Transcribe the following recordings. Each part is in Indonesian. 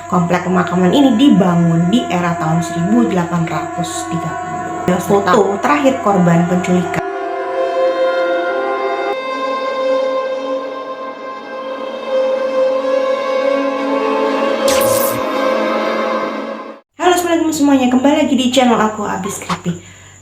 Komplek pemakaman ini dibangun di era tahun 1830. Foto terakhir korban penculikan. Halo semuanya, kembali lagi di channel aku Abis Creepy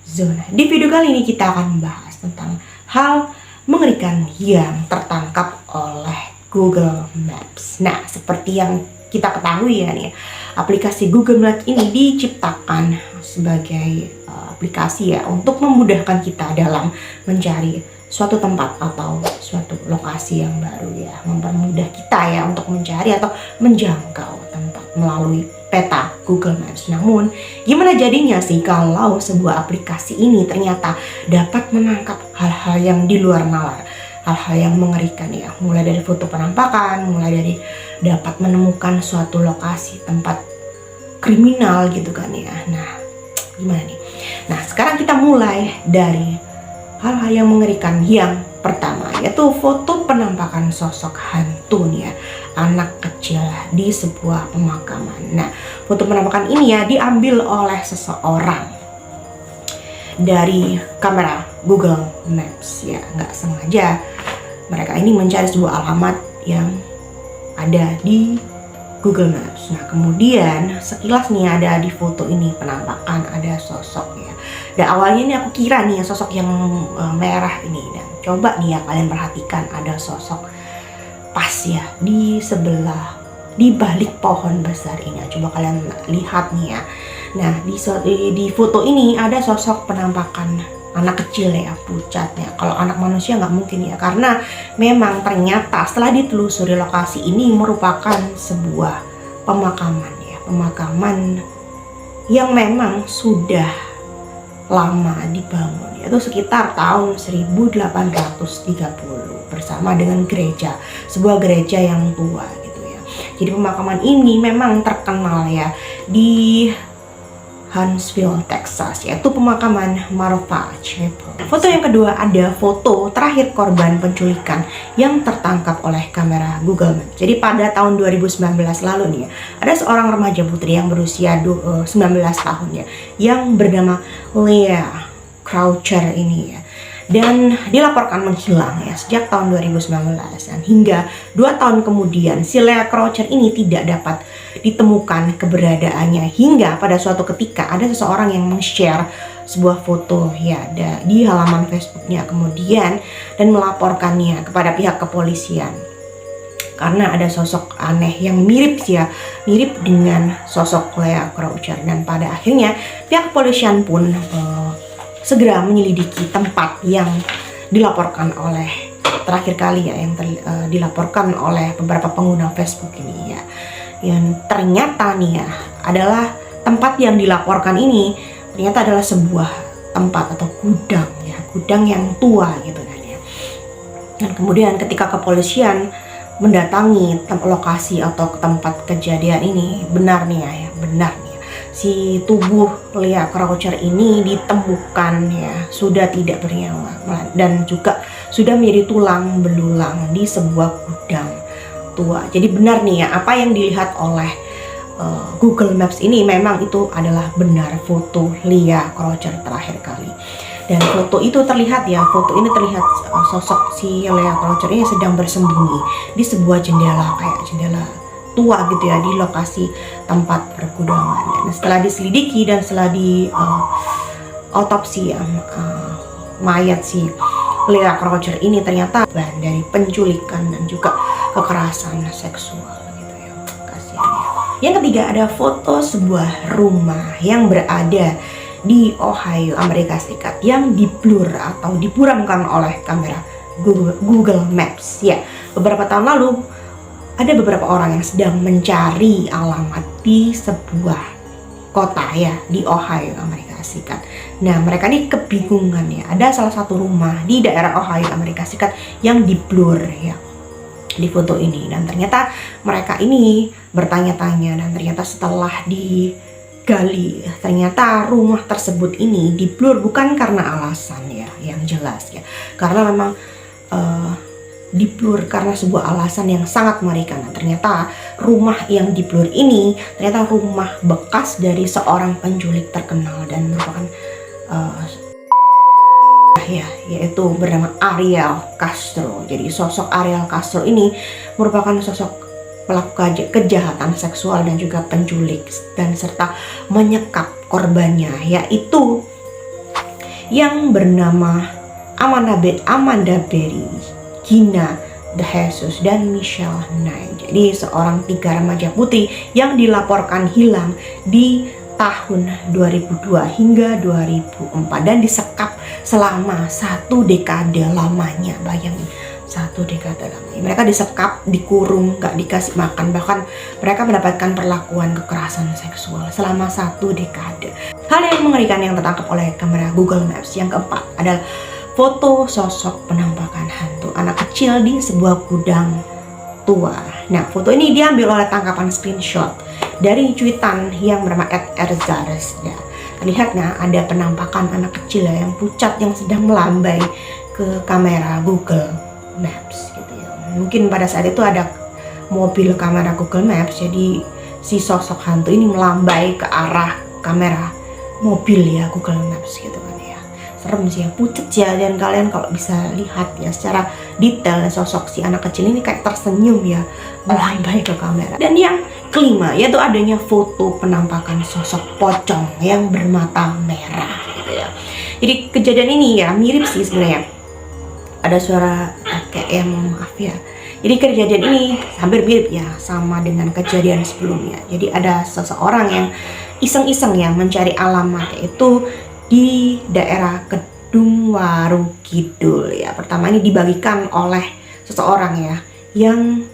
Zona. Di video kali ini kita akan membahas tentang hal mengerikan yang tertangkap oleh Google Maps. Nah, seperti yang kita ketahui ya nih, aplikasi Google Maps ini diciptakan sebagai aplikasi ya untuk memudahkan kita dalam mencari suatu tempat atau suatu lokasi yang baru ya, mempermudah kita ya untuk mencari atau menjangkau tempat melalui peta Google Maps. Namun, gimana jadinya sih kalau sebuah aplikasi ini ternyata dapat menangkap hal-hal yang di luar nalar, hal-hal yang mengerikan ya, mulai dari foto penampakan, mulai dari dapat menemukan suatu lokasi tempat kriminal gitu kan ya. Nah, gimana nih? Nah, sekarang kita mulai dari hal-hal yang mengerikan. Yang pertama yaitu foto penampakan sosok hantu nih ya, anak kecil di sebuah pemakaman. Nah, foto penampakan ini ya diambil oleh seseorang dari kamera Google Maps ya, nggak sengaja mereka ini mencari sebuah alamat yang ada di Google Maps. Nah, kemudian sekilas nih ada di foto ini penampakan ada sosok ya. Dan awalnya ini aku kira nih sosok yang merah ini, dan coba nih ya kalian perhatikan ada sosok pas ya di sebelah, di balik pohon besar ini. Coba kalian lihat nih ya. Nah, di foto ini ada sosok penampakan anak kecil ya, pucatnya. Kalau anak manusia nggak mungkin ya, karena memang ternyata setelah ditelusuri lokasi ini merupakan sebuah pemakaman ya, pemakaman yang memang sudah lama dibangun, yaitu sekitar tahun 1830 bersama dengan gereja, sebuah gereja yang tua gitu ya. Jadi pemakaman ini memang terkenal ya di Huntsville, Texas, yaitu pemakaman Marfa Chapel. Foto yang kedua ada foto terakhir korban penculikan yang tertangkap oleh kamera Google Maps. Jadi pada tahun 2019 lalu nih ya, ada seorang remaja putri yang berusia 19 tahun ya, yang bernama Leah Croucher ini ya, dan dilaporkan menghilang ya sejak tahun 2019, dan hingga 2 tahun kemudian si Leah Croucher ini tidak dapat ditemukan keberadaannya, hingga pada suatu ketika ada seseorang yang meng-share sebuah foto ya di halaman Facebooknya kemudian dan melaporkannya kepada pihak kepolisian karena ada sosok aneh yang mirip dengan sosok Leah Croucher. Dan pada akhirnya pihak kepolisian pun segera menyelidiki tempat yang dilaporkan oleh terakhir kali ya, yang dilaporkan oleh beberapa pengguna Facebook ini ya. Yang ternyata nih ya adalah tempat yang dilaporkan ini ternyata adalah sebuah tempat atau gudang ya, gudang yang tua gitu kan ya. Dan kemudian ketika kepolisian mendatangi lokasi atau ke tempat kejadian ini, benar nih ya, si tubuh Leah Croucher ini ditemukan ya sudah tidak bernyawa dan juga sudah menjadi tulang belulang di sebuah gudang tua. Jadi benar nih ya, apa yang dilihat oleh Google Maps ini memang itu adalah benar foto Leah Croucher terakhir kali. Dan foto itu terlihat ya, foto ini terlihat sosok si Leah Croucher ini sedang bersembunyi di sebuah jendela, kayak jendela tua gitu ya, di lokasi tempat pergudangan. Dan setelah diselidiki dan setelah di otopsi mayat si Leah Croucher ini ternyata dari penculikan dan juga kekerasan seksual gitu ya. Kasihan ya. Yang ketiga ada foto sebuah rumah yang berada di Ohio, Amerika Serikat, yang diblur atau diburamkan oleh kamera Google Maps ya. Beberapa tahun lalu ada beberapa orang yang sedang mencari alamat di sebuah kota ya di Ohio, Amerika Serikat. Nah, mereka ini kebingungan ya. Ada salah satu rumah di daerah Ohio, Amerika Serikat yang diblur ya di foto ini, dan ternyata mereka ini bertanya-tanya, dan ternyata setelah digali ternyata rumah tersebut ini diblur bukan karena alasan ya yang jelas ya, karena memang diblur karena sebuah alasan yang sangat mengerikan. Nah, ternyata rumah yang diblur ini ternyata rumah bekas dari seorang penculik terkenal dan merupakan yaitu bernama Ariel Castro. Jadi sosok Ariel Castro ini merupakan sosok pelaku kejahatan seksual dan juga penculik dan serta menyekap korbannya, yaitu yang bernama Amanda Berry, Gina De Jesus, dan Michelle Knight. Jadi seorang 3 remaja putri yang dilaporkan hilang di tahun 2002 hingga 2004 dan disekap selama 1 dekade lamanya. Bayangin, 1 dekade lamanya mereka disekap, dikurung, gak dikasih makan, bahkan mereka mendapatkan perlakuan kekerasan seksual selama 1 dekade. Hal yang mengerikan yang tertangkap oleh kamera Google Maps yang keempat adalah foto sosok penampakan hantu anak kecil di sebuah gudang tua. Nah, foto ini diambil oleh tangkapan screenshot dari cuitan yang bernama @erzares. Ya, terlihatnya ada penampakan anak kecil yang pucat yang sedang melambai ke kamera Google Maps gitu ya. Mungkin pada saat itu ada mobil kamera Google Maps, jadi si sosok hantu ini melambai ke arah kamera mobil ya Google Maps gitu kan ya. Serem sih ya, pucat ya, dan kalian kalau bisa lihat ya secara detail sosok si anak kecil ini kayak tersenyum ya melambai ke kamera. Dan yang kelima yaitu adanya foto penampakan sosok pocong yang bermata merah gitu ya. Jadi kejadian ini ya mirip sih sebenarnya, ada suara kayak maaf ya. Jadi kejadian ini hampir mirip ya sama dengan kejadian sebelumnya. Jadi ada seseorang yang iseng-iseng ya mencari alamat, yaitu di daerah Kedungwaru Kidul ya. Pertama ini dibagikan oleh seseorang ya yang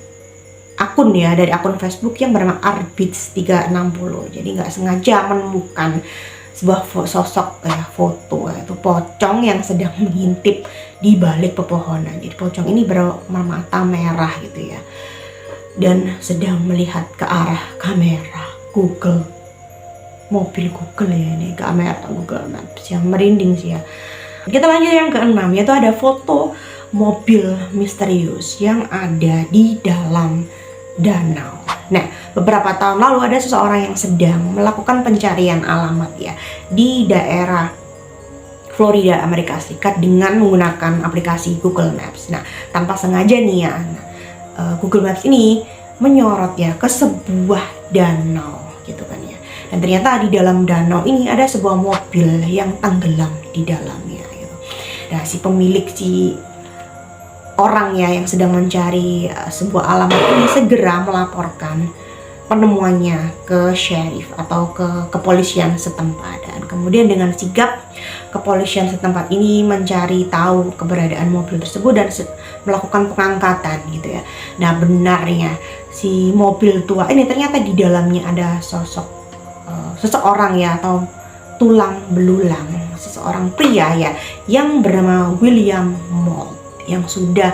akun ya dari akun Facebook yang bernama Arbits360. Jadi nggak sengaja menemukan sebuah sosok foto yaitu pocong yang sedang mengintip di balik pepohonan. Jadi pocong ini bermata merah gitu ya dan sedang melihat ke arah kamera mobil Google ya, ini kamera Google Maps yang merinding sih ya. Kita lanjut yang keenam, yaitu ada foto mobil misterius yang ada di dalam danau. Nah, beberapa tahun lalu ada seseorang yang sedang melakukan pencarian alamat ya di daerah Florida, Amerika Serikat dengan menggunakan aplikasi Google Maps. Nah, tanpa sengaja nih ya, Google Maps ini menyorot ya ke sebuah danau gitu kan ya. Dan ternyata di dalam danau ini ada sebuah mobil yang tenggelam di dalamnya gitu. Nah, si pemilik orang ya yang sedang mencari sebuah alamat ini segera melaporkan penemuannya ke sheriff atau ke kepolisian setempat. Dan kemudian dengan sigap kepolisian setempat ini mencari tahu keberadaan mobil tersebut dan melakukan pengangkatan gitu ya. Nah, benarnya si mobil tua ini ternyata di dalamnya ada sosok seseorang ya atau tulang belulang, seseorang pria ya yang bernama William Moult yang sudah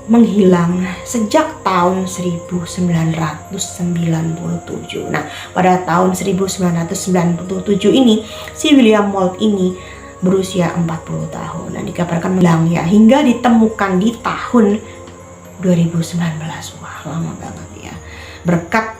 menghilang sejak tahun 1997. Nah, pada tahun 1997 ini si William Moult ini berusia 40 tahun dan dikabarkan hilang ya hingga ditemukan di tahun 2019. Wah, lama banget ya. Berkat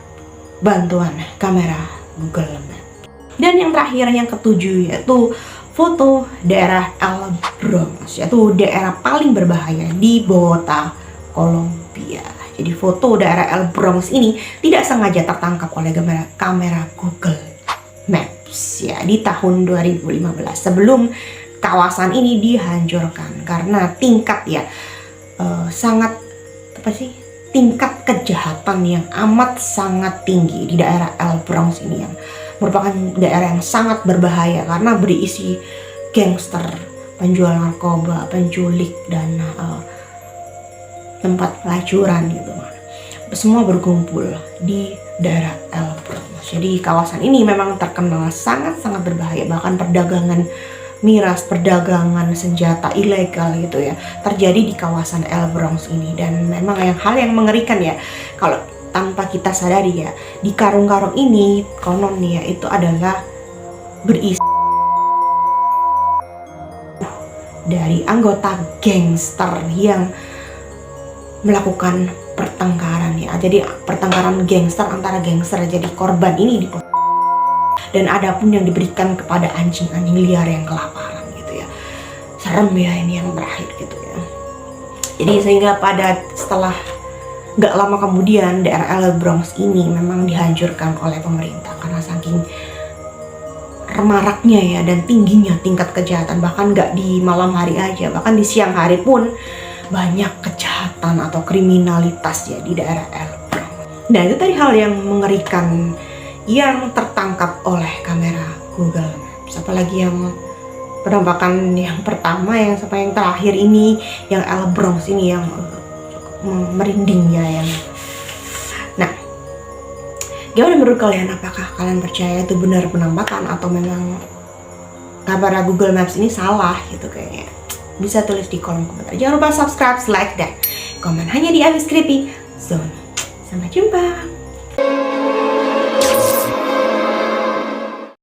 bantuan kamera Google Maps. Dan yang terakhir yang ketujuh yaitu foto daerah El Bronx, yaitu daerah paling berbahaya di Bogota, Kolombia. Jadi foto daerah El Bronx ini tidak sengaja tertangkap oleh kamera Google Maps ya di tahun 2015 sebelum kawasan ini dihancurkan karena tingkat tingkat kejahatan yang amat sangat tinggi di daerah El Bronx ini yang merupakan daerah yang sangat berbahaya karena berisi gangster, penjual narkoba, penculik, dan tempat pelacuran gitu. Semua berkumpul di daerah El Bronx. Jadi kawasan ini memang terkenal sangat-sangat berbahaya, bahkan perdagangan miras, perdagangan senjata ilegal gitu ya terjadi di kawasan El Bronx ini. Dan memang hal yang mengerikan ya kalau tanpa kita sadari ya, di karung-karung ini konon ya itu adalah berisi dari anggota gangster yang melakukan pertengkaran ya. Jadi pertengkaran gangster antara gangster, jadi korban ini dan ada pun yang diberikan kepada anjing-anjing liar yang kelaparan gitu ya. Serem ya ini yang terakhir gitu ya. Jadi sehingga setelah gak lama kemudian daerah El Bronx ini memang dihancurkan oleh pemerintah karena saking maraknya ya dan tingginya tingkat kejahatan. Bahkan gak di malam hari aja, bahkan di siang hari pun banyak kejahatan atau kriminalitas ya di daerah El Bronx. Nah itu tadi hal yang mengerikan yang tertangkap oleh kamera Google Maps. Apalagi yang penampakan yang pertama yang sampai yang terakhir ini, yang El Bronx ini yang merinding ya yang. Nah, gimana menurut kalian? Apakah kalian percaya itu benar penampakan atau memang kamera Google Maps ini salah gitu kayaknya? Bisa tulis di kolom komentar. Jangan lupa subscribe, like, dan komen hanya di Avis Creepy Zone. Sampai jumpa.